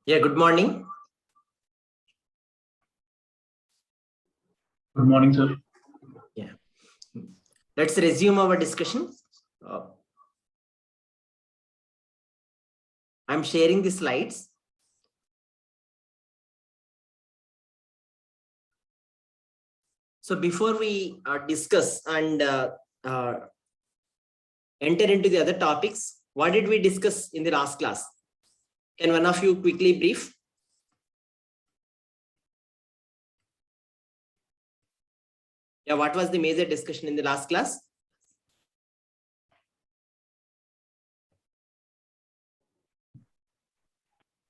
Yeah, good morning. Good morning, sir. Yeah, let's resume our discussion. I'm sharing the slides. So before we discuss and enter into the other topics, what did we discuss in the last class? Can one of you quickly brief? Yeah, what was the major discussion in the last class?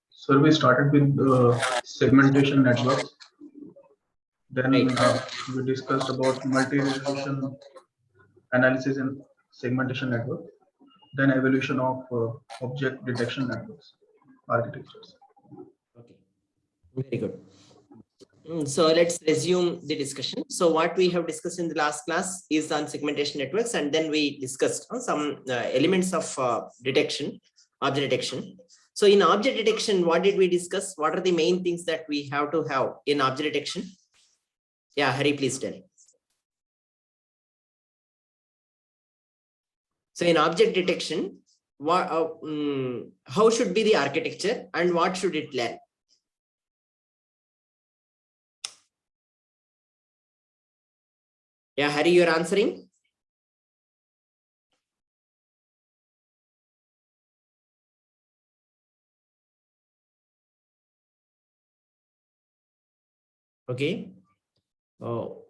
Sir, we started with segmentation networks. Then we discussed about multi-resolution analysis in segmentation network. Then evolution of object detection networks architectures. Okay, very good. So let's resume the discussion. So what we have discussed in the last class is on segmentation networks, and then we discussed some elements of detection, object detection. So in object detection, what did we discuss? What are the main things that we have to have in object detection? Yeah, Hari, please tell. So in object detection, what, how should be the architecture and what should it learn? Yeah, Hari, you're answering? Okay. Oh.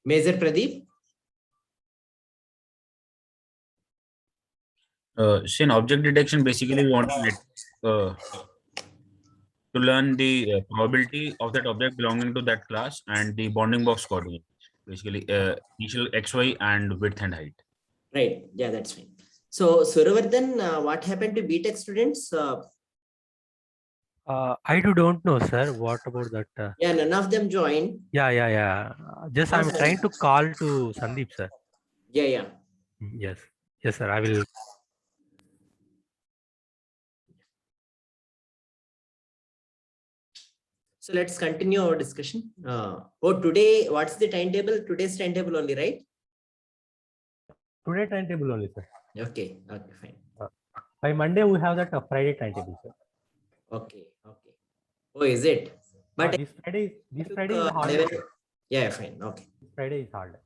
Major Pradeep? See, in object detection, basically we want to learn the probability of that object belonging to that class and the bounding box coordinates, basically initial xy and width and height. Right. Yeah, that's fine. So Suravardhan, what happened to BTech students? I don't know, sir. What about that? Yeah, none of them joined. Yeah. Just I'm trying to call to Sandeep, sir. Yeah. Yes, sir. I will. So let's continue our discussion. Today, what's the timetable? Today's timetable only, right? Today timetable only, sir. Okay, fine. By Monday we have that Friday timetable, sir. Okay. Oh, is it? But this Friday is holiday. Yeah, fine. Okay. This Friday is holiday.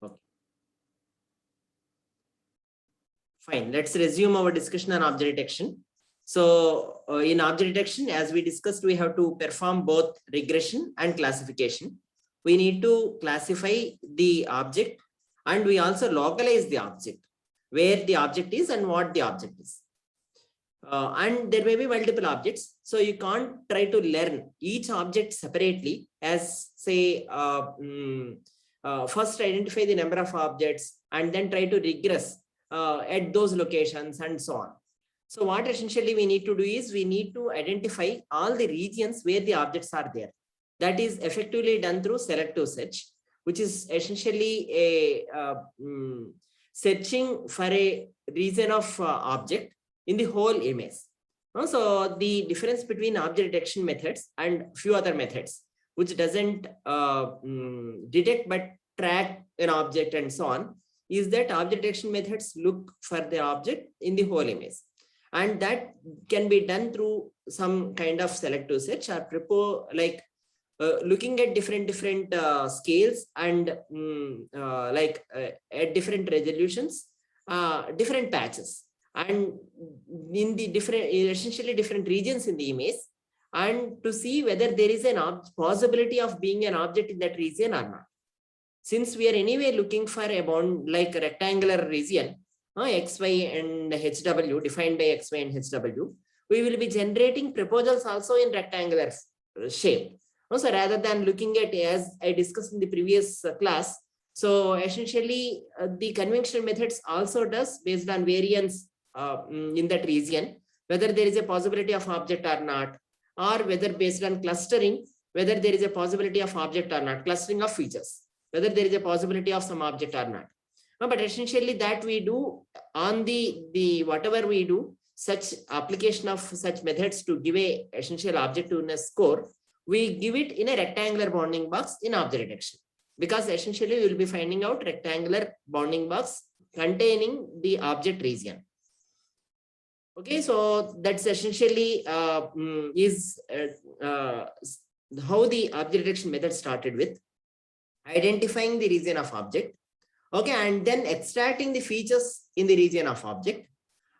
Okay. Fine. Let's resume our discussion on object detection. So in object detection, as we discussed, we have to perform both regression and classification. We need to classify the object and we also localize the object, where the object is and what the object is. And there may be multiple objects. So you can't try to learn each object separately as say, first identify the number of objects and then try to regress at those locations and so on. So what essentially we need to do is we need to identify all the regions where the objects are there. That is effectively done through selective search, which is essentially a searching for a region of object in the whole image. So the difference between object detection methods and few other methods, which doesn't detect but track an object and so on, is that object detection methods look for the object in the whole image. And that can be done through some kind of selective search or looking at different scales and at different resolutions, different patches, and in the essentially different regions in the image, and to see whether there is an possibility of being an object in that region or not. Since we are anyway looking for a bound like a rectangular region, XY and HW defined by XY and HW, we will be generating proposals also in rectangular shape. So rather than looking at, as I discussed in the previous class, so essentially the conventional methods also does based on variance in that region, whether there is a possibility of object or not, or whether based on clustering, whether there is a possibility of object or not, clustering of features, whether there is a possibility of some object or not. But essentially that we do on the whatever we do such application of such methods to give a essential objectiveness score, we give it in a rectangular bounding box in object detection, because essentially we will be finding out rectangular bounding box containing the object region. Okay, so that's essentially is how the object detection method started with identifying the region of object. Okay, and then extracting the features in the region of object,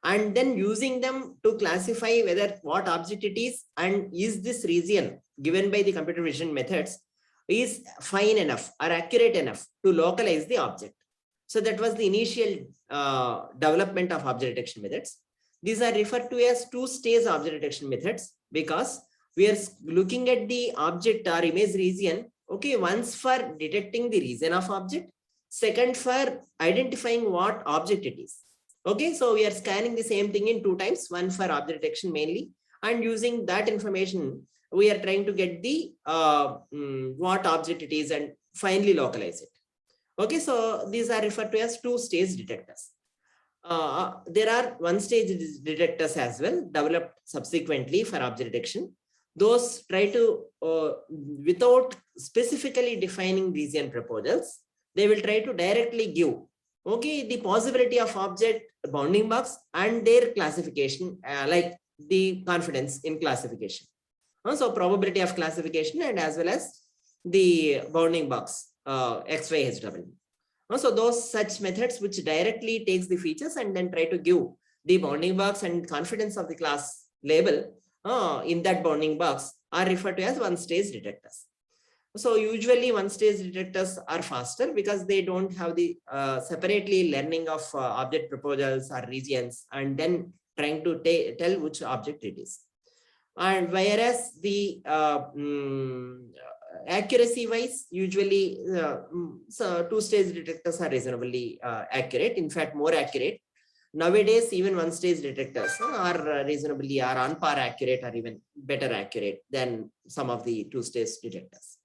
and then using them to classify whether what object it is, and is this region given by the computer vision methods is fine enough or accurate enough to localize the object. So that was the initial development of object detection methods. These are referred to as two-stage object detection methods, because we are looking at the object or image region, okay, once for detecting the region of object, second for identifying what object it is. Okay, so we are scanning the same thing in 2 times, one for object detection mainly, and using that information, we are trying to get the what object it is and finally localize it. Okay, so these are referred to as two-stage detectors. There are one-stage detectors as well, developed subsequently for object detection. Those try to, without specifically defining region proposals, they will try to directly give, okay, the possibility of object bounding box and their classification, like the confidence in classification. So probability of classification and as well as the bounding box, XYHW. So those such methods which directly takes the features and then try to give the bounding box and confidence of the class label in that bounding box are referred to as one-stage detectors. So usually one-stage detectors are faster because they don't have the separately learning of object proposals or regions and then trying to tell which object it is. And whereas the accuracy wise, usually so two-stage detectors are reasonably accurate, in fact more accurate. Nowadays even one-stage detectors are reasonably on par accurate or even better accurate than some of the two-stage detectors.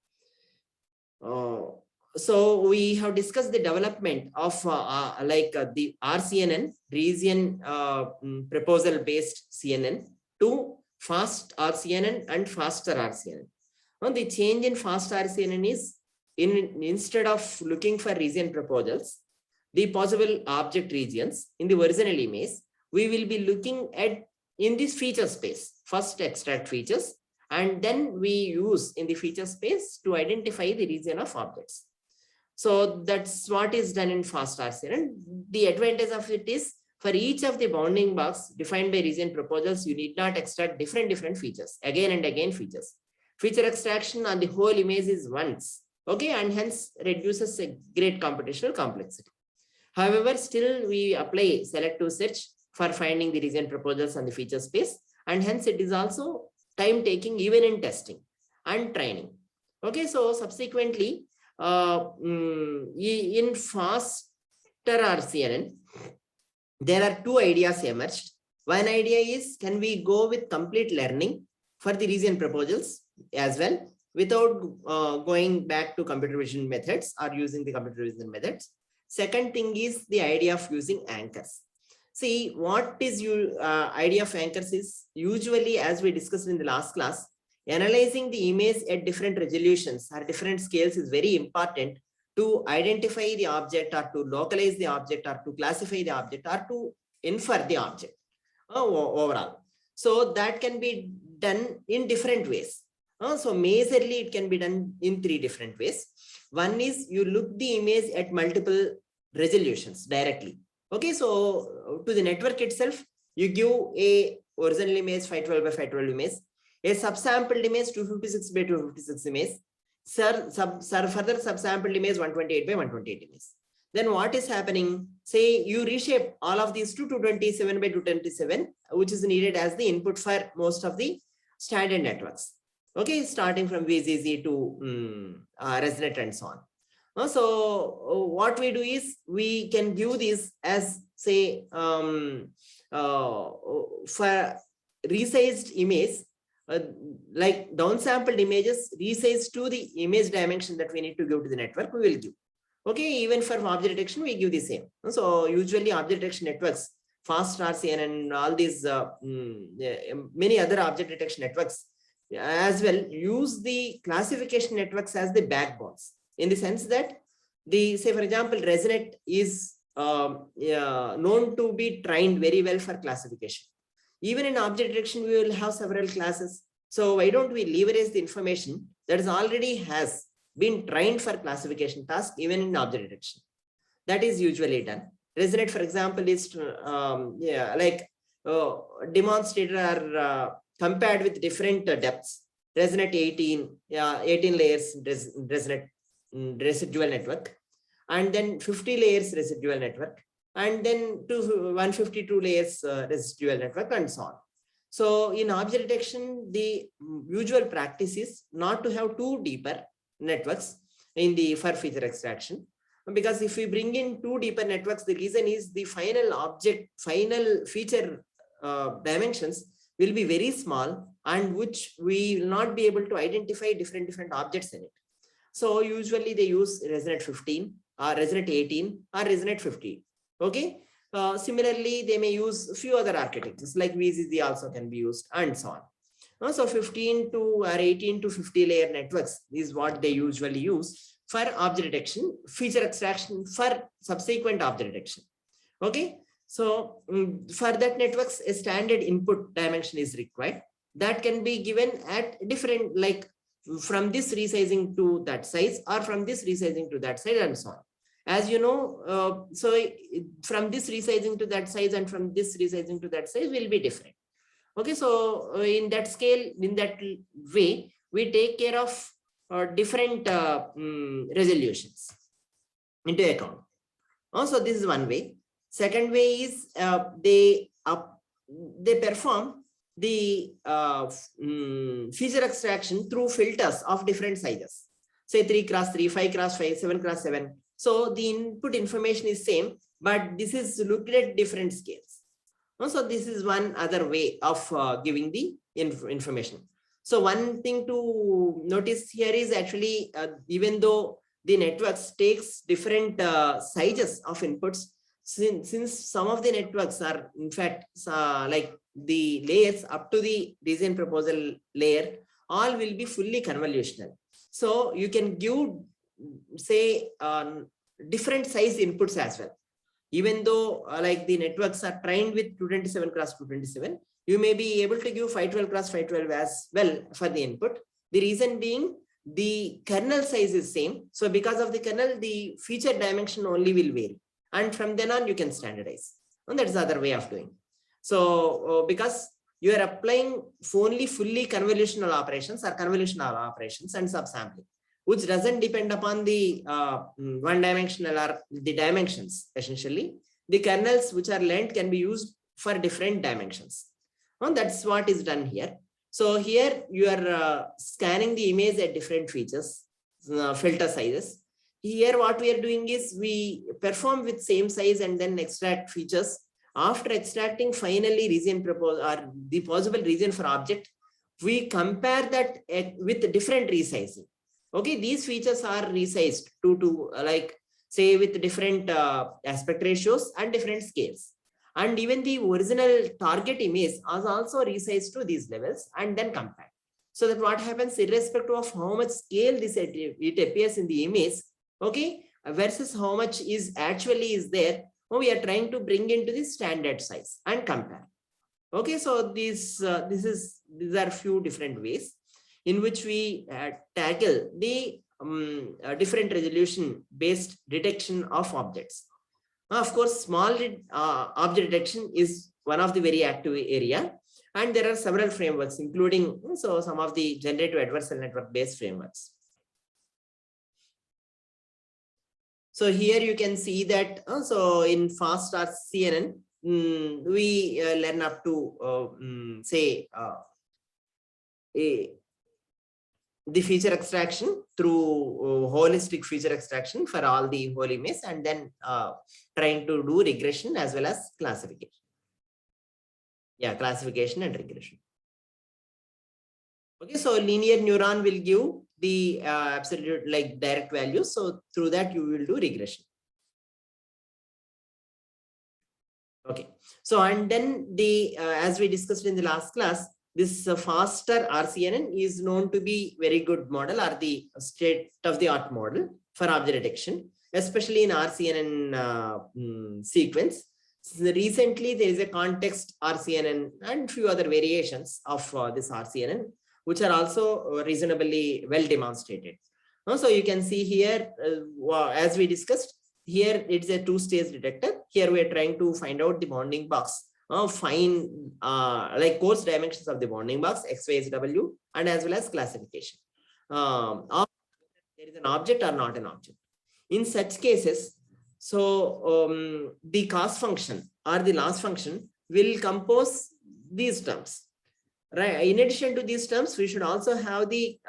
So we have discussed the development of the RCNN, region proposal based CNN, to Fast-RCNN and Faster-RCNN. The change in Fast-RCNN is instead of looking for region proposals, the possible object regions in the original image, we will be looking at in this feature space. First extract features and then we use in the feature space to identify the region of objects. So that's what is done in Fast-RCNN. The advantage of it is for each of the bounding box defined by region proposals, you need not extract different features, again and again features. Feature extraction on the whole image is once, okay, and hence reduces a great computational complexity. However, still we apply selective search for finding the region proposals on the feature space, and hence it is also time taking even in testing and training. Okay, so subsequently in Faster-RCNN, there are 2 ideas emerged. One idea is, can we go with complete learning for the region proposals as well without going back to computer vision methods or using the computer vision methods. Second thing is the idea of using anchors. See, what is your idea of anchors is usually, as we discussed in the last class, analyzing the image at different resolutions or different scales is very important to identify the object or to localize the object or to classify the object or to infer the object overall. So that can be done in different ways. So majorly it can be done in 3 different ways. One is you look the image at multiple resolutions directly. Okay, so to the network itself, you give a original image 512 by 512 image, a subsampled image 256 by 256 image, further subsampled image 128 by 128 image. Then what is happening? Say you reshape all of these to 227 by 227, which is needed as the input for most of the standard networks. Okay, starting from VZZ to ResNet and so on. So what we do is we can give this as, say, for resized image, like downsampled images resized to the image dimension that we need to give to the network, we will give. Okay, even for object detection, we give the same. So usually object detection networks Faster-RCNN, and all these many other object detection networks as well use the classification networks as the backbones, in the sense that say for example, ResNet is known to be trained very well for classification. Even in object detection, we will have several classes. So why don't we leverage the information that is already has been trained for classification task even in object detection? That is usually done. ResNet, for example, is demonstrated or compared with different depths. ResNet 18, 18 layers ResNet residual network, and then 50 layers residual network, and then 152 layers residual network, and so on. So in object detection, the usual practice is not to have two deeper networks for feature extraction, because if we bring in two deeper networks, the reason is the final feature dimensions will be very small, and which we will not be able to identify different objects in it. So usually they use ResNet 15 or ResNet 18 or ResNet 50. Okay. Similarly, they may use a few other architectures like VCC also can be used, and so on. So 15 to or 18 to 50 layer networks is what they usually use for object detection, feature extraction for subsequent object detection. Okay. So for that networks, a standard input dimension is required that can be given at different, like from this resizing to that size, or from this resizing to that size, and so on. As you know, so from this resizing to that size and from this resizing to that size will be different. Okay, so in that scale, in that way, we take care of different resolutions into account. Also, this is one way. Second way is they perform the feature extraction through filters of different sizes, say 3x3, 5x5, 7x7. So the input information is same, but this is looked at different scales. So this is one other way of giving the information. So one thing to notice here is actually, even though the networks takes different sizes of inputs, since some of the networks are in fact like the layers up to the design proposal layer, all will be fully convolutional. So you can give, say, different size inputs as well. Even though like the networks are trained with 227x227, you may be able to give 512x512 as well for the input. The reason being the kernel size is same. So because of the kernel, the feature dimension only will vary. And from then on, you can standardize. And that's the other way of doing. So because you are applying only fully convolutional operations or convolutional operations and subsampling, which doesn't depend upon the one-dimensional or the dimensions. Essentially, the kernels which are length can be used for different dimensions. And that's what is done here. So here you are scanning the image at different features, filter sizes. Here what we are doing is we perform with same size and then extract features. After extracting finally region proposed or the possible region for object, we compare that with different resizing. Okay, these features are resized to like say with different aspect ratios and different scales. And even the original target image is also resized to these levels and then compared. So that what happens irrespective of how much scale it appears in the image, okay, versus how much is actually is there, we are trying to bring into the standard size and compare. Okay, so these are few different ways in which we tackle the different resolution based detection of objects. Of course, small object detection is one of the very active area, and there are several frameworks, including some of the generative adversarial network based frameworks. So here you can see that so in Faster-RCNN, we learn up to say the feature extraction through holistic feature extraction for all the whole image, and then trying to do regression as well as classification. Yeah, classification and regression. Okay, so linear neuron will give the absolute like direct values. So through that you will do regression. Okay. So, and then the, as we discussed in the last class, this Faster-RCNN is known to be very good model or the state of the art model for object detection, especially in RCNN sequence. So recently, there is a context RCNN and few other variations of this RCNN, which are also reasonably well demonstrated. So you can see here, as we discussed, here it's a two-stage detector. Here we are trying to find out the bounding box, find like coarse dimensions of the bounding box, X, Y, Z, W, and as well as classification. Of there is an object or not an object. In such cases, so the cost function or the loss function will compose these terms. Right. In addition to these terms, we should also have the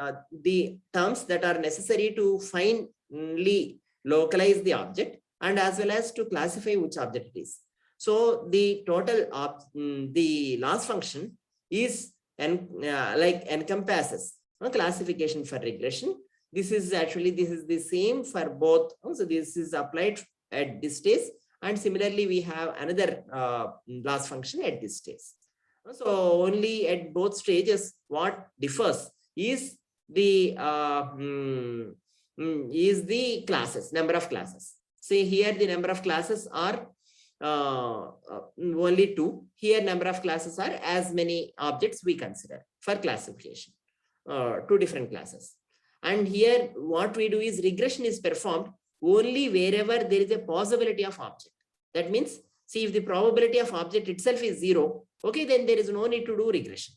terms that are necessary to finally localize the object and as well as to classify which object it is. So the total of the loss function is like encompasses classification for regression. This is the same for both. So this is applied at this stage, and similarly we have another loss function at this stage. So only at both stages, what differs is the classes, number of classes. Say here the number of classes are only 2. Here number of classes are as many objects we consider for classification, 2 different classes. And here what we do is regression is performed only wherever there is a possibility of object. That means, see, if the probability of object itself is 0, okay, then there is no need to do regression,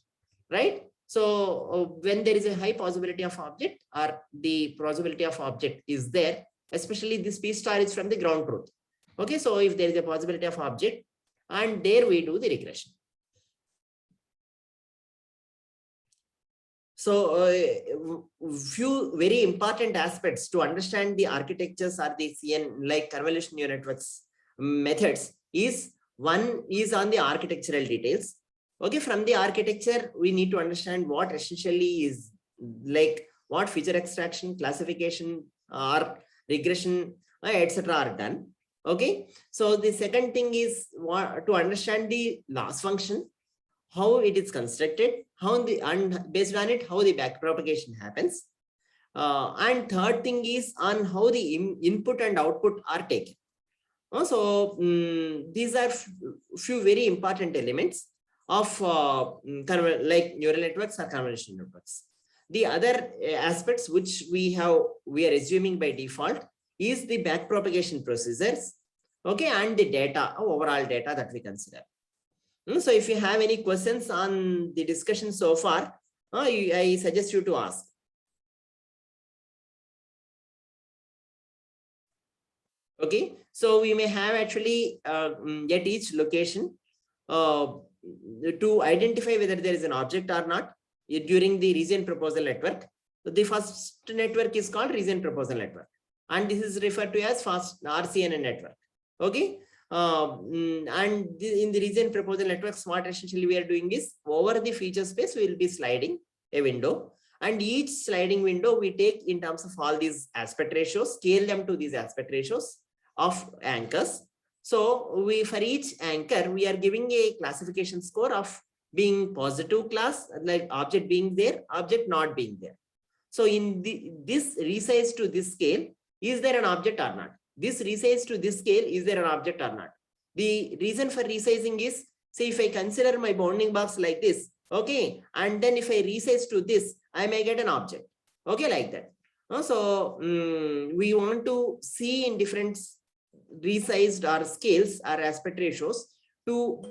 right? So when there is a high possibility of object or the possibility of object is there, especially this P star is from the ground truth. Okay, so if there is a possibility of object, and there we do the regression. So few very important aspects to understand the architectures or the CN like convolution neural networks methods is, one is on the architectural details. Okay, from the architecture, we need to understand what essentially is like what feature extraction, classification, or regression, etc. are done. Okay, so the second thing is to understand the loss function, how it is constructed, and based on it, how the backpropagation happens. And third thing is on how the input and output are taken. So these are few very important elements of like neural networks or convolutional networks. The other aspects which we are assuming by default is the backpropagation procedures, okay, and the data, overall data that we consider. So if you have any questions on the discussion so far, I suggest you to ask. Okay, so we may have actually at each location to identify whether there is an object or not during the region proposal network. So the first network is called region proposal network, and this is referred to as Faster-RCNN network. Okay, and in the region proposal networks, what essentially we are doing is over the feature space we will be sliding a window, and each sliding window we take in terms of all these aspect ratios, scale them to these aspect ratios of anchors. So we, for each anchor, we are giving a classification score of being positive class, like object being there, object not being there. So in this resize to this scale, is there an object or not? This resize to this scale, is there an object or not? The reason for resizing is, say if I consider my bounding box like this, okay, and then if I resize to this, I may get an object, okay, like that. So we want to see in different resized or scales or aspect ratios to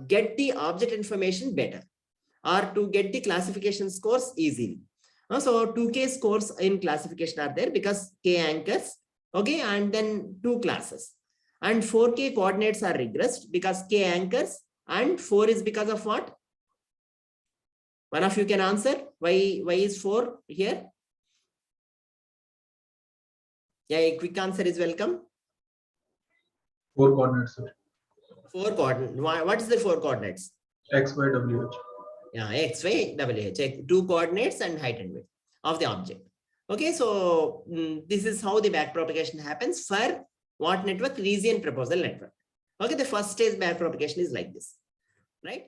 get the object information better or to get the classification scores easily. So 2K scores in classification are there because K anchors, okay, and then 2 classes, and 4K coordinates are regressed because K anchors, and 4 is because of what? One of you can answer. Why is 4 here? Yeah, a quick answer is welcome. 4 coordinates, sir. 4 coordinates. What is the 4 coordinates? X, Y, W, H. Yeah, X, Y, W, H. 2 coordinates and height and width of the object. Okay, so this is how the backpropagation happens for what network? Region proposal network. Okay, the first stage backpropagation is like this, right?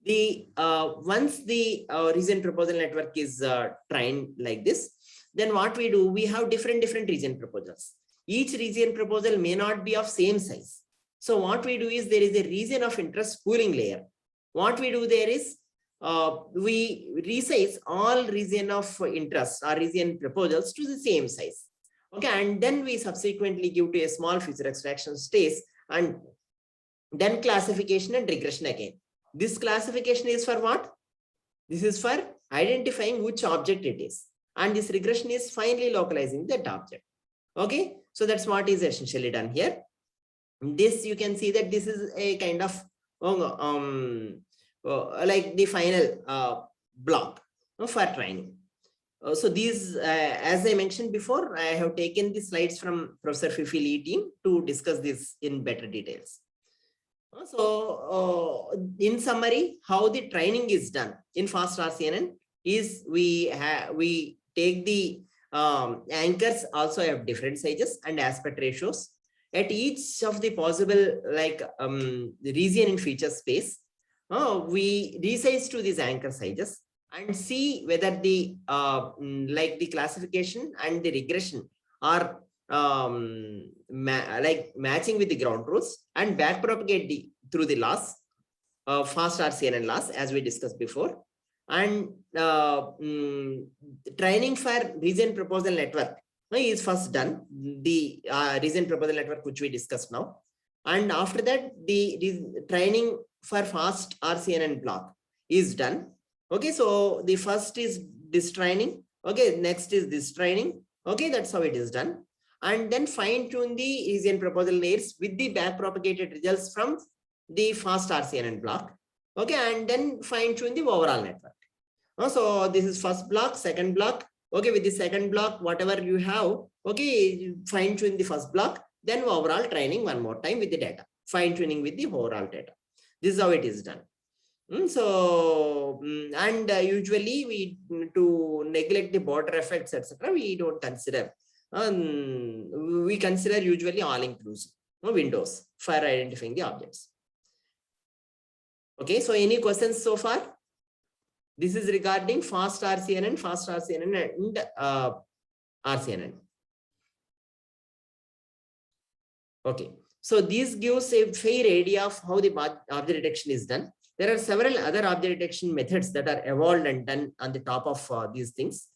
Once the region proposal network is trained like this, then what we do, we have different region proposals. Each region proposal may not be of same size. So what we do is there is a region of interest pooling layer. What we do there is we resize all region of interest or region proposals to the same size. Okay, and then we subsequently give to a small feature extraction stage and then classification and regression again. This classification is for what? This is for identifying which object it is. And this regression is finally localizing that object. Okay, so that's what is essentially done here. This you can see that this is a kind of like the final block for training. So these, as I mentioned before, I have taken the slides from Professor Fifili team to discuss this in better details. So in summary, how the training is done in Faster-RCNN is we take the anchors also have different sizes and aspect ratios at each of the possible like the region in feature space. We resize to these anchor sizes and see whether the like the classification and the regression are like matching with the ground truths, and backpropagate through the loss, Faster-RCNN loss, as we discussed before. And training for region proposal network is first done, the region proposal network which we discussed now. And after that, the training for Faster-RCNN block is done. Okay, so the first is this training. Okay, next is this training. Okay, that's how it is done. And then fine tune the region proposal layers with the backpropagated results from the Faster-RCNN block. Okay, and then fine tune the overall network. So this is first block, second block. Okay, with the second block, whatever you have, okay, fine tune the first block, then overall training one more time with the data, fine tuning with the overall data. This is how it is done. So, and usually we, to neglect the border effects, etc., we don't consider. We consider usually all inclusive windows for identifying the objects. Okay, so any questions so far? This is regarding Faster-RCNN, Faster-RCNN, and RCNN. Okay, so this gives a fair idea of how the object detection is done. There are several other object detection methods that are evolved and done on the top of these things.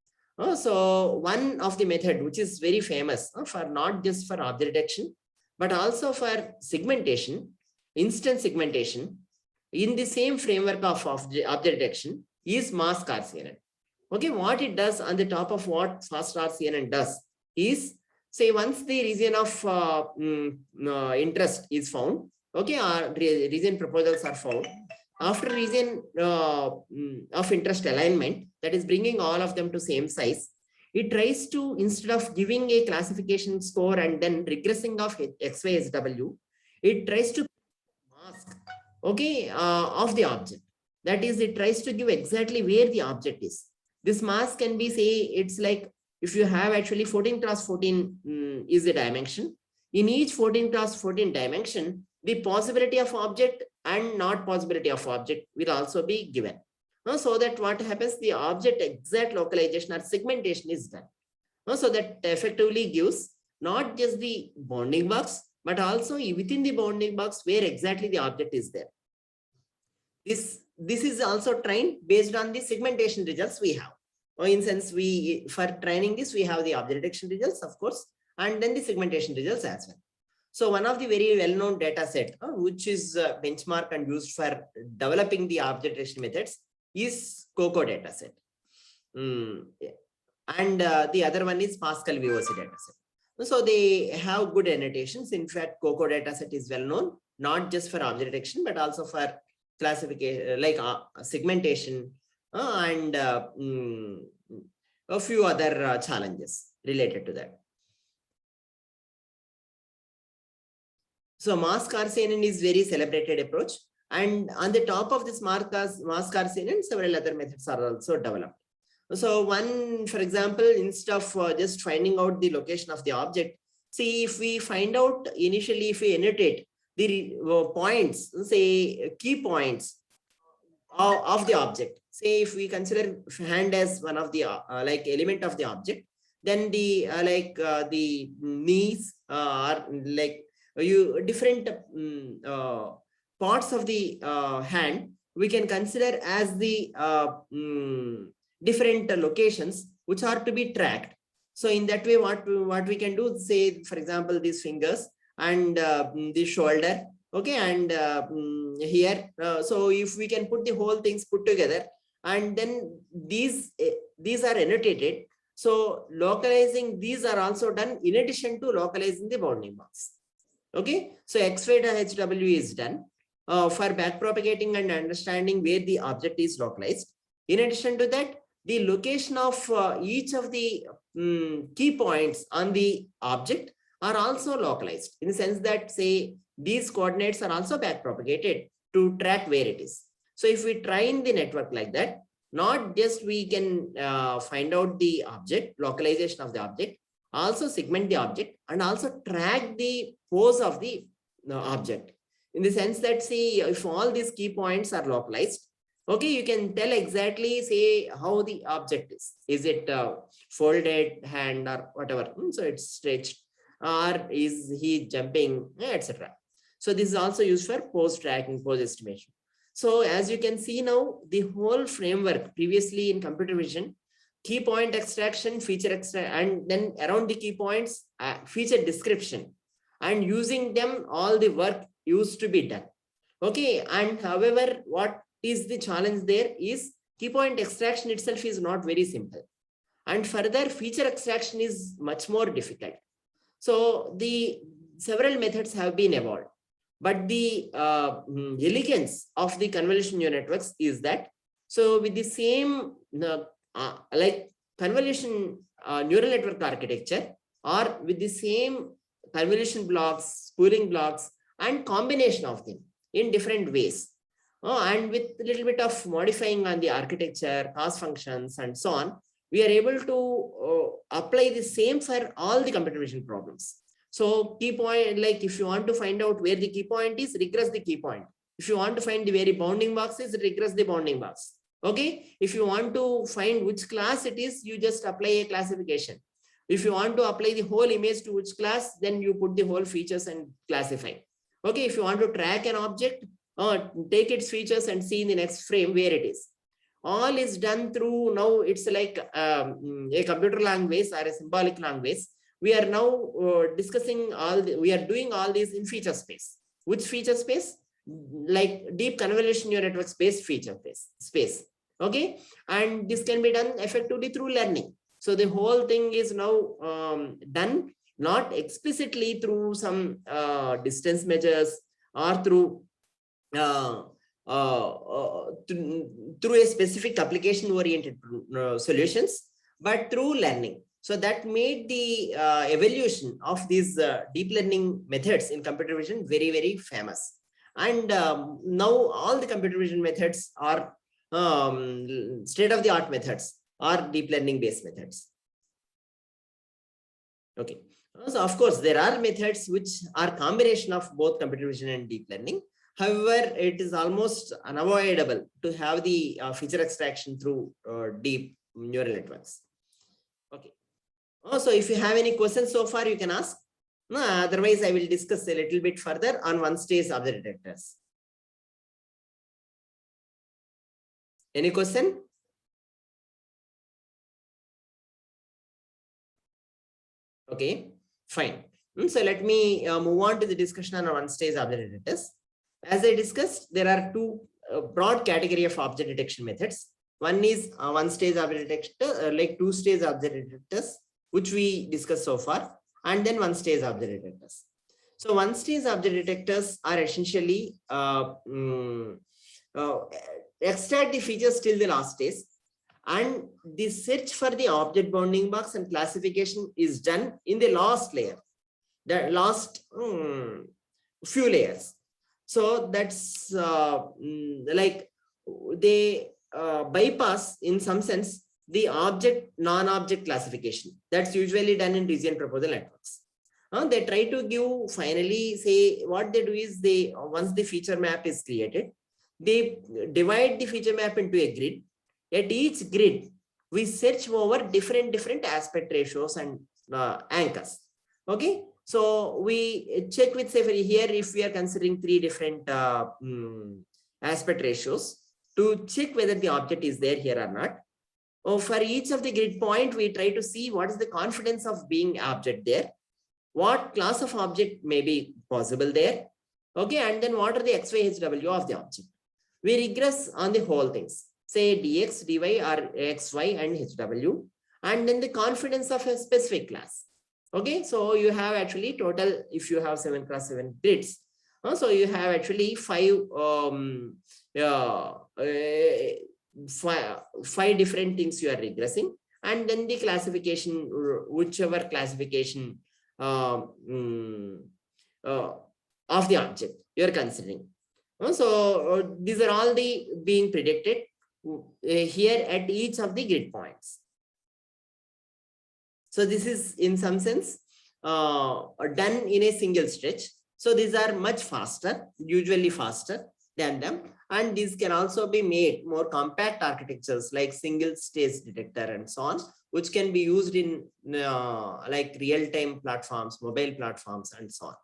So one of the method which is very famous for not just for object detection, but also for segmentation, instant segmentation in the same framework of object detection is Mask-RCNN. Okay, what it does on the top of what Faster-RCNN does is, say once the region of interest is found, okay, or region proposals are found, after region of interest alignment, that is bringing all of them to same size, it tries to, instead of giving a classification score and then regressing of XYSW, it tries to mask, okay, of the object. That is, it tries to give exactly where the object is. This mask can be, say, it's like if you have actually 14 cross 14 is the dimension. In each 14 cross 14 dimension, the possibility of object and not possibility of object will also be given. So that what happens, the object exact localization or segmentation is done. So that effectively gives not just the bounding box, but also within the bounding box where exactly the object is there. This is also trained based on the segmentation results we have. For instance, for training this, we have the object detection results, of course, and then the segmentation results as well. So one of the very well-known data set, which is benchmark and used for developing the object detection methods, is COCO data set. And the other one is Pascal VOC data set. So they have good annotations. In fact, COCO data set is well known, not just for object detection, but also for classification, like segmentation and a few other challenges related to that. So Mask-RCNN is very celebrated approach, and on the top of this Mask-RCNN, several other methods are also developed. So one, for example, instead of just finding out the location of the object, see if we find out initially, if we annotate the points, say key points of the object. Say if we consider hand as one of the like element of the object, then the the knees are like you different parts of the hand we can consider as the different locations which are to be tracked. So in that way, what we can do, say for example, these fingers and the shoulder, okay, and here. So if we can put the whole things put together, and then these are annotated. So localizing these are also done in addition to localizing the bounding box. Okay, so XY-HW is done for back propagating and understanding where the object is localized. In addition to that, the location of each of the key points on the object are also localized, in the sense that, say, these coordinates are also back propagated to track where it is. So if we train the network like that, not just we can find out the object, localization of the object, also segment the object and also track the pose of the object, in the sense that, see, if all these key points are localized, okay, you can tell exactly, say, how the object is. Is it folded hand or whatever? So it's stretched, or is he jumping, etc. So this is also used for pose tracking, pose estimation. So as you can see now, the whole framework previously in computer vision, key point extraction, feature extraction, and then around the key points, feature description, and using them, all the work used to be done. Okay, and however, what is the challenge there is key point extraction itself is not very simple, and further feature extraction is much more difficult. So the several methods have been evolved, but the elegance of the convolution neural networks is that, so with the same like convolution neural network architecture, or with the same convolution blocks, pooling blocks, and combination of them in different ways, and with a little bit of modifying on the architecture, cost functions, and so on, we are able to apply the same for all the computer vision problems. So key point, like if you want to find out where the key point is, regress the key point. If you want to find the very bounding box is, regress the bounding box. Okay, if you want to find which class it is, you just apply a classification. If you want to apply the whole image to which class, then you put the whole features and classify. Okay, if you want to track an object, take its features and see in the next frame where it is. All is done through, now it's like a computer language or a symbolic language. We are now discussing we are doing all these in feature space. Which feature space? Like deep convolution neural network space feature space. Okay, and this can be done effectively through learning. So the whole thing is now done not explicitly through some distance measures or through through a specific application oriented solutions, but through learning. So that made the evolution of these deep learning methods in computer vision very, very famous. And now all the computer vision methods are state-of-the-art methods, are deep learning based methods. Okay, so of course there are methods which are combination of both computer vision and deep learning. However, it is almost unavoidable to have the feature extraction through deep neural networks. Okay. So if you have any questions so far, you can ask. No, otherwise, I will discuss a little bit further on one-stage object detectors. Any question? Okay, fine. So let me move on to the discussion on one-stage object detectors. As I discussed, there are two broad category of object detection methods. One is one-stage object detector, like two-stage object detectors, which we discussed so far, and then one-stage object detectors. So one-stage object detectors are essentially extract the features till the last stage, and the search for the object bounding box and classification is done in the last layer, the last few layers. So that's like they bypass in some sense the object non-object classification that's usually done in region proposal networks. They try to give finally, say what they do is they, once the feature map is created, they divide the feature map into a grid. At each grid, we search over different aspect ratios and anchors. Okay, so we check with, say, for here, if we are considering 3 different aspect ratios to check whether the object is there here or not. For each of the grid point, we try to see what is the confidence of being object there, what class of object may be possible there. Okay, and then what are the XYHW of the object. We regress on the whole things, say dx, dy, or xy and hw, and then the confidence of a specific class. Okay, so you have actually total, if you have 7 x 7 grids, so you have actually 5 different things you are regressing, and then the classification, whichever classification of the object you are considering. So these are all the being predicted here at each of the grid points. So this is in some sense done in a single stretch. So these are much faster, usually faster than them. And these can also be made more compact architectures like single stage detector and so on, which can be used in like real-time platforms, mobile platforms, and so on.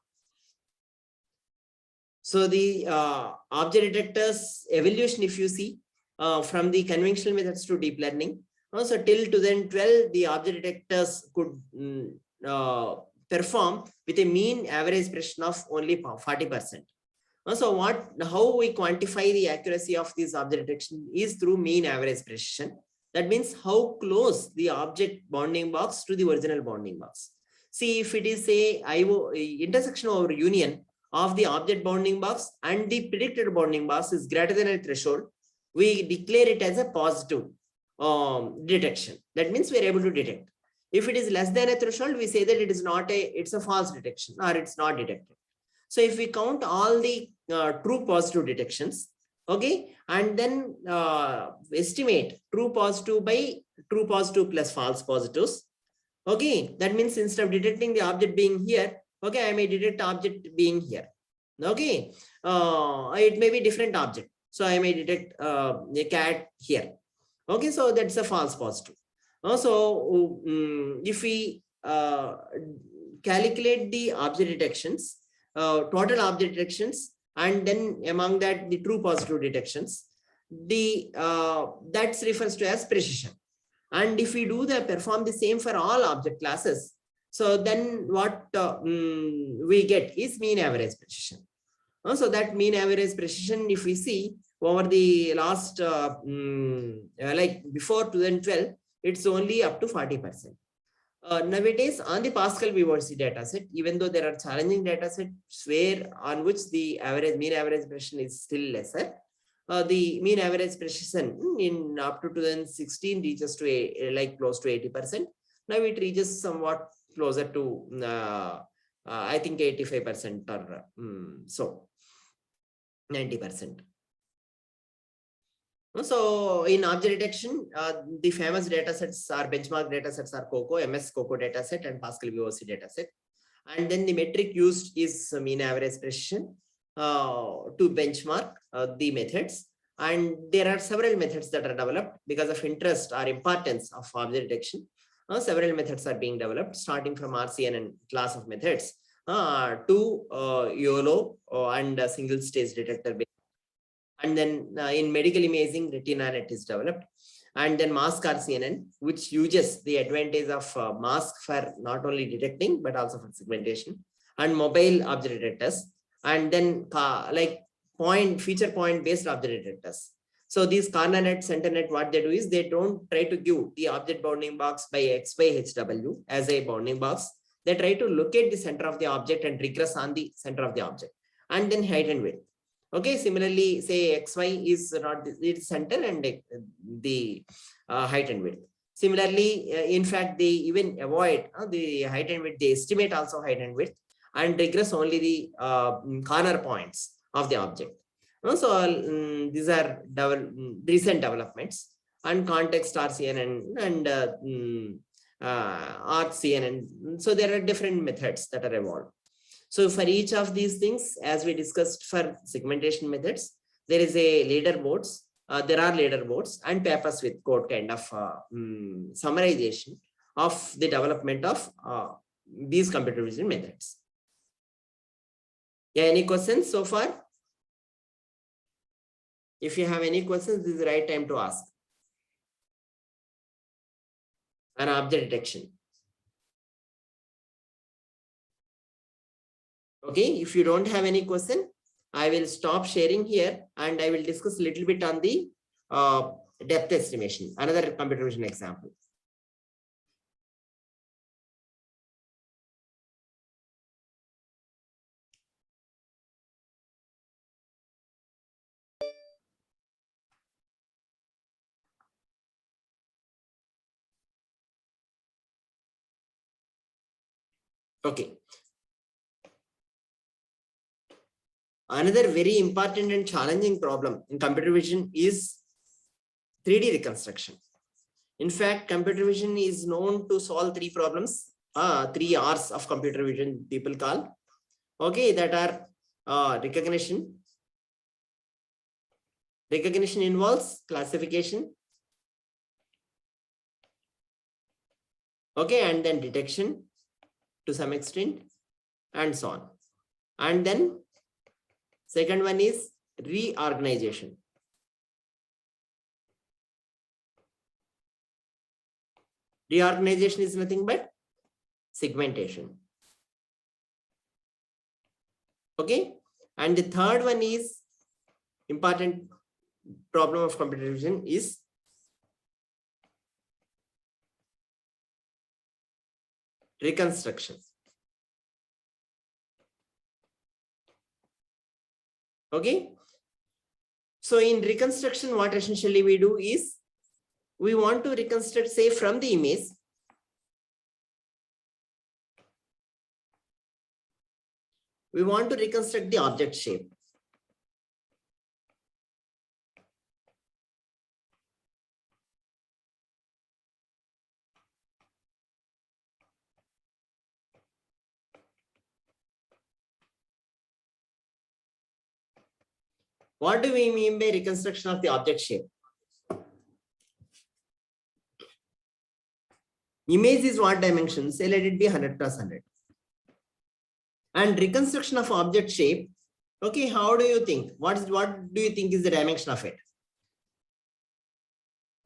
So the object detectors evolution, if you see, from the conventional methods to deep learning. So till 2012, the object detectors could perform with a mean average precision of only 40%. So how we quantify the accuracy of this object detection is through mean average precision. That means how close the object bounding box to the original bounding box. See, if it is a intersection over union of the object bounding box and the predicted bounding box is greater than a threshold, we declare it as a positive detection. That means we are able to detect. If it is less than a threshold, we say that it is not it's a false detection or it's not detected. So if we count all the true positive detections, okay, and then estimate true positive by true positive plus false positives, okay, that means instead of detecting the object being here, okay, I may detect object being here. Okay, it may be different object. So I may detect a cat here. Okay, so that's a false positive. Also, if we calculate the object detections, total object detections, and then among that the true positive detections, the that refers to as precision. And if we do perform the same for all object classes, so then what we get is mean average precision. So that mean average precision, if we see over the last like before 2012, it's only up to 40%. Nowadays, on the Pascal VOC dataset, even though there are challenging datasets where on which the mean average precision is still lesser, the mean average precision in up to 2016 reaches to like close to 80%. Now it reaches somewhat closer to I think 85% or so 90%. So in object detection, the famous datasets are benchmark datasets are COCO, MS COCO dataset, and Pascal VOC dataset. And then the metric used is mean average precision to benchmark the methods. And there are several methods that are developed because of interest or importance of object detection. Several methods are being developed, starting from RCNN class of methods to YOLO and single stage detector. And then in medical imaging, RetinaNet is developed. And then Mask-RCNN, which uses the advantage of mask for not only detecting, but also for segmentation, and mobile object detectors. And then like feature point based object detectors. So these CornerNet, CenterNet, what they do is they don't try to give the object bounding box by XYHW as a bounding box. They try to locate the center of the object and regress on the center of the object, and then height and width. Okay, similarly, say XY is not its center and the height and width. Similarly, in fact, they even avoid the height and width. They estimate also height and width and regress only the corner points of the object. So these are recent developments. And context RCNN and RCNN. So there are different methods that are evolved. So for each of these things, as we discussed for segmentation methods, there is a leaderboards. There are leaderboards and papers with code kind of summarization of the development of these computer vision methods. Yeah, any questions so far? If you have any questions, this is the right time to ask. An object detection. Okay, if you don't have any question, I will stop sharing here and I will discuss a little bit on the depth estimation, another computer vision example. Okay. Another very important and challenging problem in computer vision is 3D reconstruction. In fact, computer vision is known to solve three problems, 3 R's of computer vision people call. Okay, that are recognition. Recognition involves classification. Okay, and then detection to some extent, and so on. And then second one is reorganization. Reorganization is nothing but segmentation. Okay, and the third one is important problem of computer vision is reconstruction. Okay, so in reconstruction, what essentially we do is we want to reconstruct, say, from the image. We want to reconstruct the object shape. What do we mean by reconstruction of the object shape? Image is what dimension? Say let it be 100 × 100. And reconstruction of object shape. Okay, how do you think? What do you think is the dimension of it?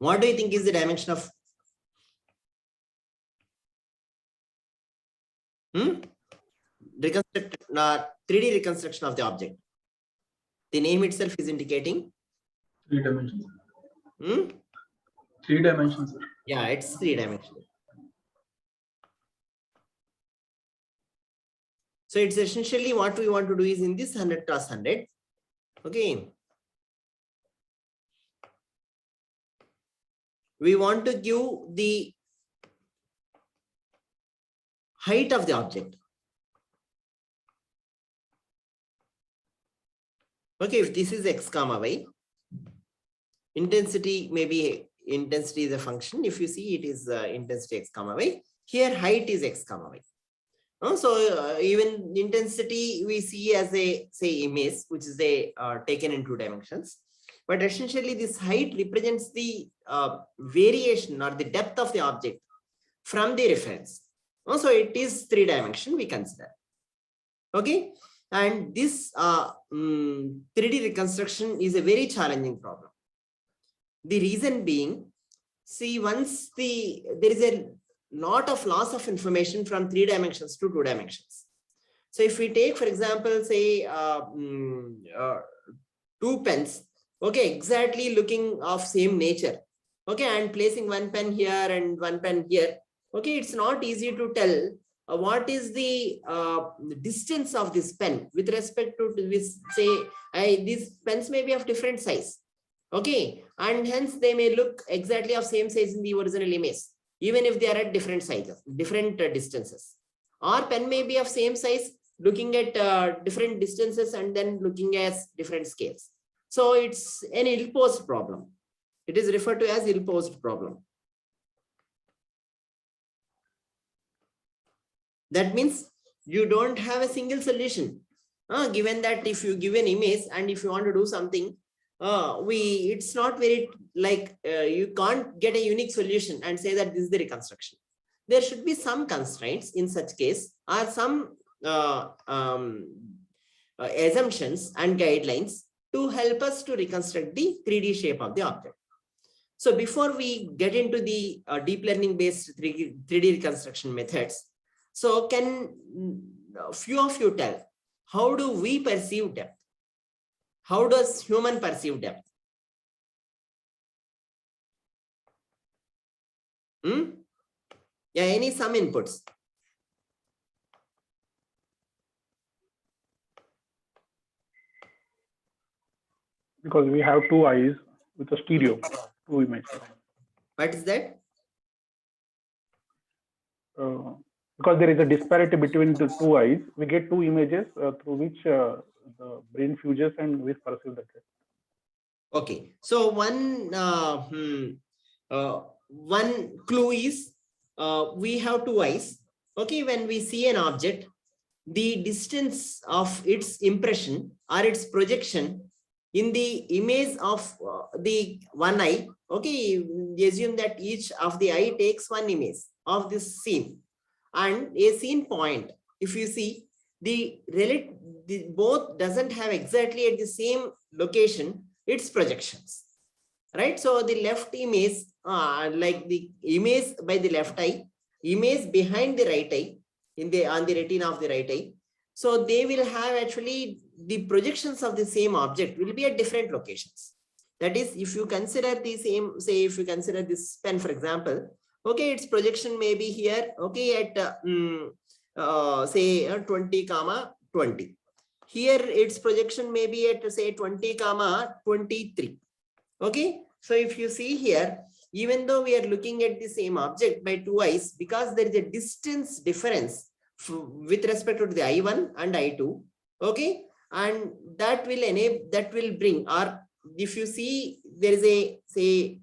What do you think is the dimension of? Reconstruct 3D reconstruction of the object. The name itself is indicating 3 dimensions. 3 dimensions, sir. Yeah, it's 3-dimensional. So it's essentially what we want to do is in this 100 × 100. Okay. We want to give the height of the object. Okay, if this is x comma y, intensity, maybe intensity is a function. If you see it is intensity x comma y, here height is x comma y. So even intensity we see as a, say, image, which is a taken in 2 dimensions. But essentially this height represents the variation or the depth of the object from the reference. So it is 3-dimension we consider. Okay. And this 3D reconstruction is a very challenging problem. The reason being, see, once there is a lot of loss of information from 3 dimensions to 2 dimensions. So if we take, for example, say 2 pens, okay, exactly looking of same nature, okay, and placing 1 pen here and 1 pen here, okay, it's not easy to tell what is the distance of this pen with respect to this, say, these pens may be of different size, okay, and hence they may look exactly of same size in the original image, even if they are at different sizes, different distances. Or pen may be of same size, looking at different distances and then looking at different scales. So it's an ill-posed problem. It is referred to as ill-posed problem. That means you don't have a single solution. Given that if you give an image and if you want to do something, it's not very like you can't get a unique solution and say that this is the reconstruction. There should be some constraints in such case, or some assumptions and guidelines to help us to reconstruct the 3D shape of the object. So before we get into the deep learning based 3D reconstruction methods, so can a few of you tell, how do we perceive depth? How does human perceive depth? Yeah, some inputs. Because we have two eyes with a stereo, two images. What is that? Because there is a disparity between the two eyes, we get two images through which the brain fuses and we perceive the depth. Okay, so one clue is we have two eyes. Okay, when we see an object, the distance of its impression or its projection in the image of the one eye. Okay, we assume that each of the eye takes one image of this scene, and a scene point, if you see, the both doesn't have exactly at the same location its projections, right? So the left image, like the image by the left eye, image behind the right eye on the retina of the right eye, so they will have actually the projections of the same object will be at different locations. That is, if you consider the same, say if you consider this pen, for example, okay, its projection may be here, okay, at say 20, 20. Here its projection may be at say 20, 23. Okay, so if you see here, even though we are looking at the same object by two eyes, because there is a distance difference with respect to the I1 and I2, okay, and that will enable, that will bring, or if you see there is a, say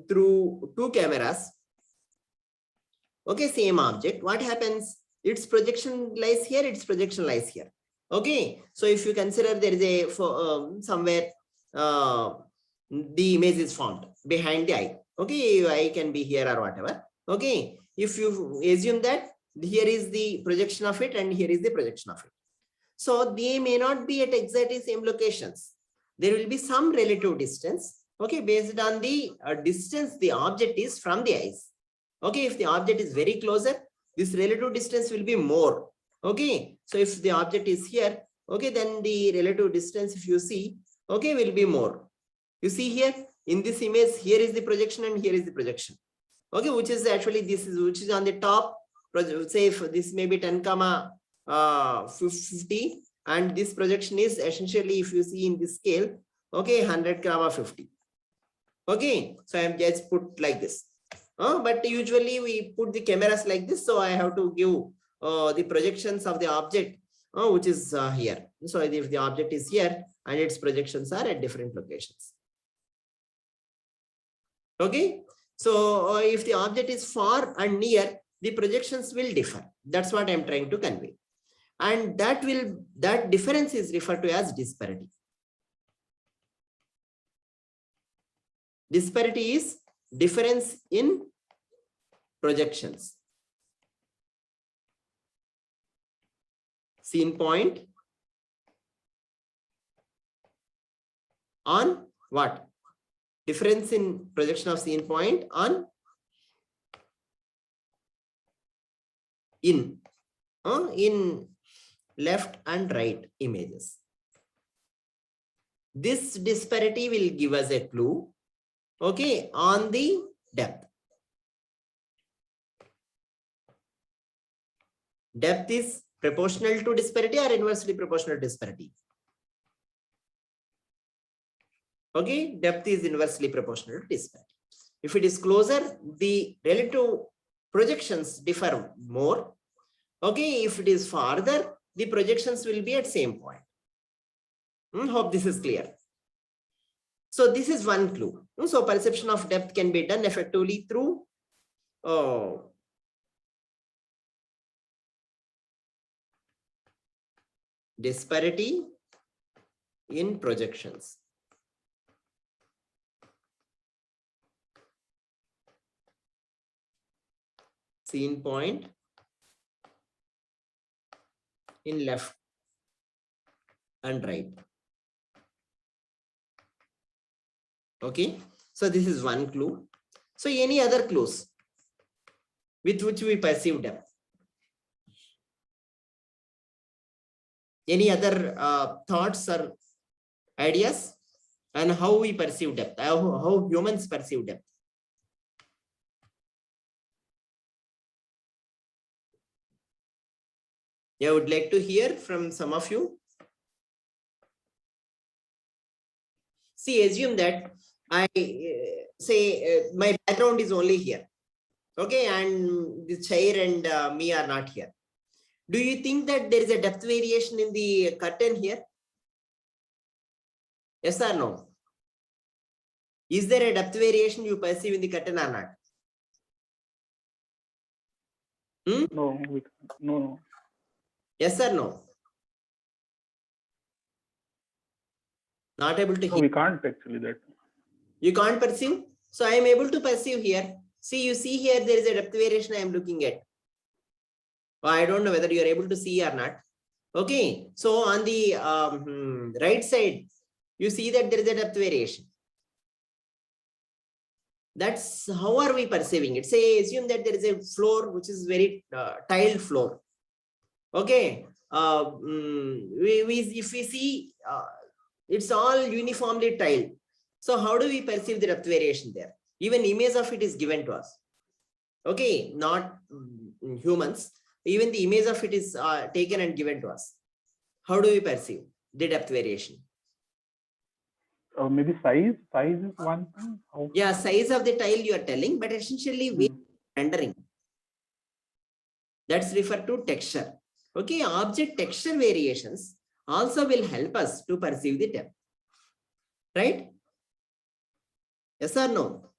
through two cameras, okay, same object, what happens? Its projection lies here, its projection lies here. Okay, so if you consider there is a somewhere the image is found behind the eye. Okay, eye can be here or whatever. Okay, if you assume that here is the projection of it and here is the projection of it, so they may not be at exactly same locations. There will be some relative distance, okay, based on the distance the object is from the eyes. Okay, if the object is very closer, this relative distance will be more. Okay, so if the object is here, okay, then the relative distance, if you see, okay, will be more. You see here in this image, here is the projection and here is the projection. Okay, which is actually this is which is on the top. Say if this may be 10, 50, and this projection is essentially, if you see in this scale, okay, 100, 50. Okay, so I am just put like this. But usually we put the cameras like this, so I have to give the projections of the object, which is here. So if the object is here and its projections are at different locations. Okay, so if the object is far and near, the projections will differ. That's what I'm trying to convey. And that difference is referred to as disparity. Disparity is difference in projections. Scene point on what? Difference in projection of scene point on in left and right images. This disparity will give us a clue, okay, on the depth. Depth is proportional to disparity or inversely proportional to disparity? Okay, depth is inversely proportional to disparity. If it is closer, the relative projections differ more. Okay, if it is farther, the projections will be at same point. Hope this is clear. So this is one clue. So perception of depth can be done effectively through disparity in projections. Scene point in left and right. Okay, so this is one clue. So any other clues with which we perceive depth? Any other thoughts or ideas and how we perceive depth, how humans perceive depth? I would like to hear from some of you. See, assume that I say my background is only here. Okay, and the chair and me are not here. Do you think that there is a depth variation in the curtain here? Yes or no? Is there a depth variation you perceive in the curtain or not? No, no. Yes or no? Not able to No, hear. we can't actually that. You can't perceive. So I am able to perceive here. See, you see here, there is a depth variation I am looking at. I don't know whether you are able to see or not. Okay. So on the right side, you see that there is a depth variation. That's how are we perceiving it? Say, assume that there is a floor which is very tiled floor. Okay. If we see it's all uniformly tiled. So how do we perceive the depth variation there? Even image of it is given to us. Okay, not humans. Even the image of it is taken and given to us. How do we perceive the depth variation? Maybe size. Size is one thing. How... Yeah, size of the tile you are telling, but essentially we are rendering. That's referred to texture. Okay, object texture variations also will help us to perceive the depth. Right? Yes or no?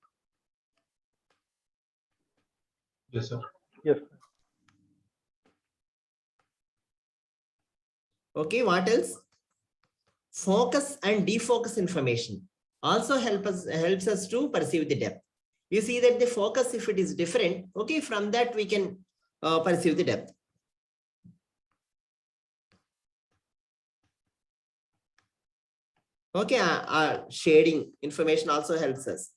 Yes, sir. Yes. Okay, what else? Focus and defocus information also helps us to perceive the depth. You see that the focus, if it is different, okay, from that we can perceive the depth. Okay, shading information also helps us.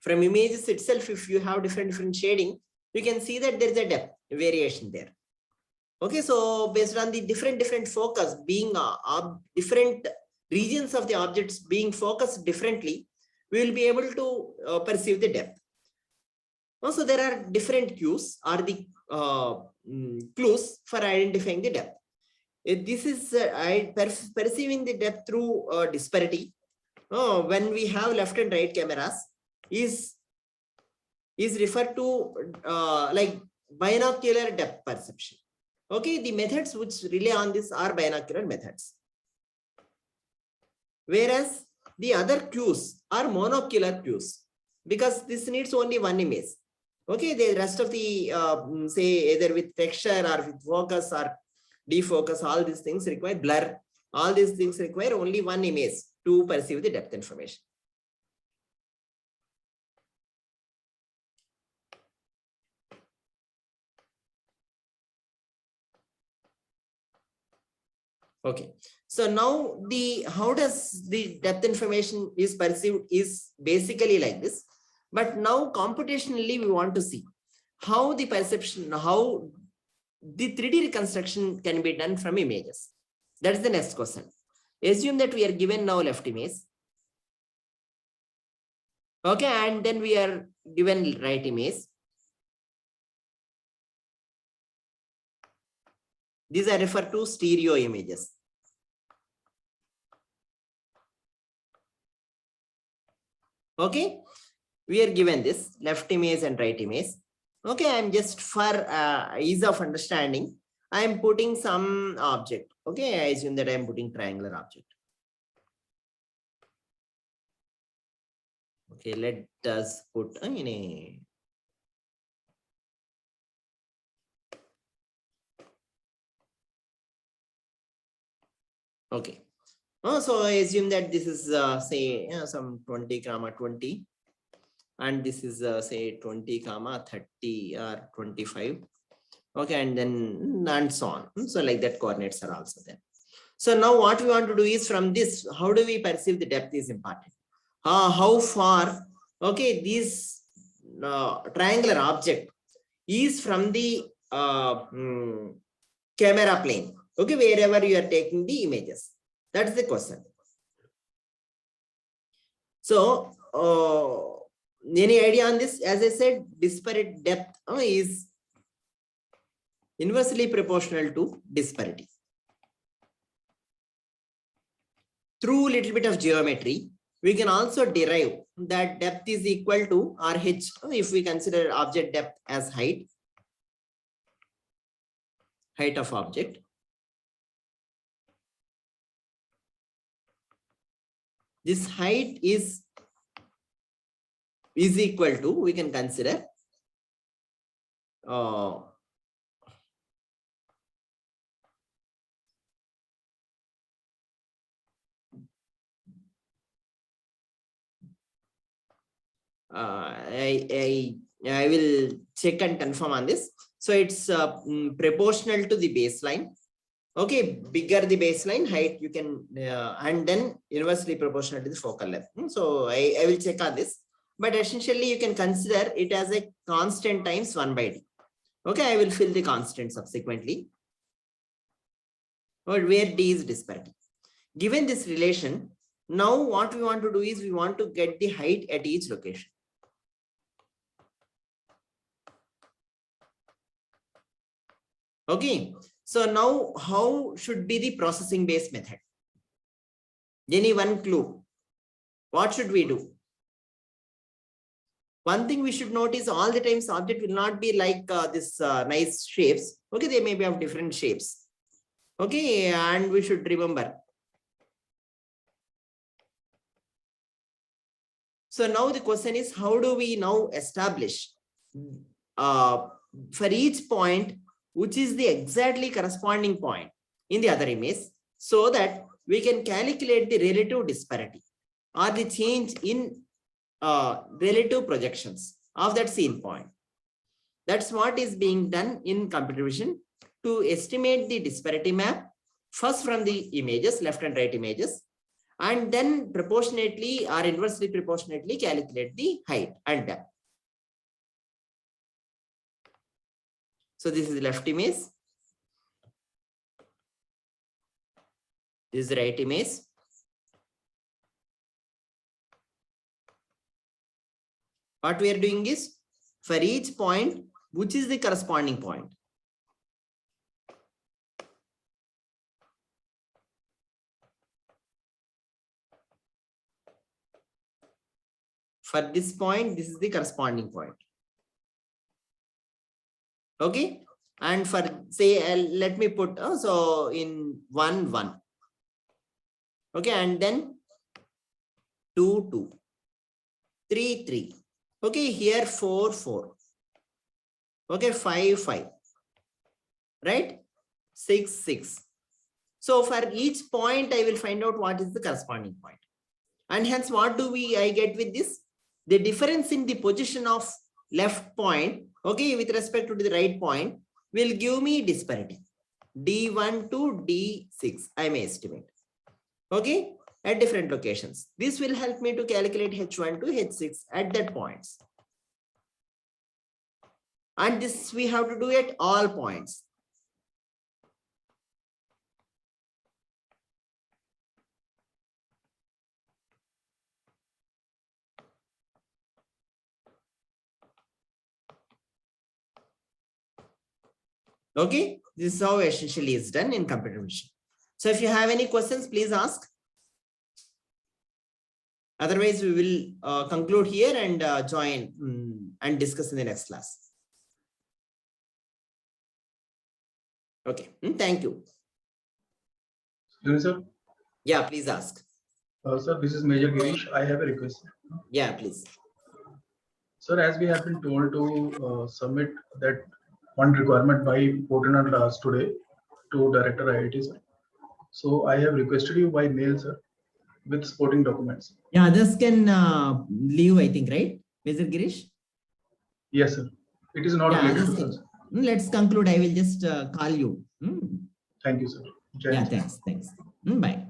From images itself, if you have different shading, you can see that there is a depth variation there. Okay, so based on the different focus being different regions of the objects being focused differently, we will be able to perceive the depth. Also, there are different cues or the clues for identifying the depth. This is perceiving the depth through disparity. When we have left and right cameras, is referred to like binocular depth perception. Okay, the methods which rely on this are binocular methods. Whereas the other cues are monocular cues, because this needs only one image. Okay, the rest of the say either with texture or with focus or defocus, all these things require blur. All these things require only one image to perceive the depth information. Okay, so now how does the depth information is perceived is basically like this. But now computationally, we want to see how the perception, how the 3D reconstruction can be done from images. That's the next question. Assume that we are given now left image. Okay, and then we are given right image. These are referred to stereo images. Okay, we are given this left image and right image. Okay, I'm just for ease of understanding, I am putting some object. Okay, I assume that I am putting triangular object. Okay, let us put in a Okay. So I assume that this is say some 20 comma 20, and this is say 20 comma 30 or 25. Okay, and then and so on. So like that coordinates are also there. So now what we want to do is from this, how do we perceive the depth is important. How far, okay, this triangular object is from the camera plane, okay, wherever you are taking the images. That's the question. So any idea on this? As I said, disparate depth is inversely proportional to disparity. Through little bit of geometry, we can also derive that depth is equal to RH if we consider object depth as height of object. This height is equal to, we can consider I will check and confirm on this. So it's proportional to the baseline. Okay, bigger the baseline height, you can and then inversely proportional to the focal length. So I will check on this, but essentially you can consider it as a constant times 1 by d. Okay, I will fill the constant subsequently, or where d is disparity. Given this relation, now what we want to do is we want to get the height at each location. Okay, so now how should be the processing based method? Any one clue? What should we do? One thing we should note is all the times object will not be like this nice shapes. Okay, they may be of different shapes. Okay, and we should remember. So now the question is, how do we now establish for each point, which is the exactly corresponding point in the other image, so that we can calculate the relative disparity or the change in relative projections of that scene point. That's what is being done in computer vision to estimate the disparity map, first from the images, left and right images, and then proportionately or inversely proportionately calculate the height and depth. So this is the left image. This is the right image. What we are doing is, for each point, which is the corresponding point. For this point, this is the corresponding point. Okay, and for say let me put so in 1 1. Okay, and then 2 2, 3 3. Okay, here 4 4. Okay, 5 5. Right, 6 6. So for each point, I will find out what is the corresponding point, and hence what do I get with this? The difference in the position of left point, okay, with respect to the right point, will give me disparity. D1 to D6, I may estimate. Okay, at different locations. This will help me to calculate H1 to H6 at that points. And this we have to do at all points. Okay, this is how essentially is done in computer vision. So if you have any questions, please ask. Otherwise, we will conclude here and join and discuss in the next class. Okay, thank you. Excuse me, sir. Yeah, please ask. Sir, this is Major Girish. I have a request. Yeah, please. Sir, as we have been told to submit that one requirement by 14 hours today to Director IIT, sir. So I have requested you by mail, sir, with supporting documents. Yeah, others can leave, I think, right? Is it Girish? Yes, sir. It is not Yeah, related others to can. us. Let's conclude. I will just call you. Thank you, sir. Jai Yeah, Hind. thanks. Bye.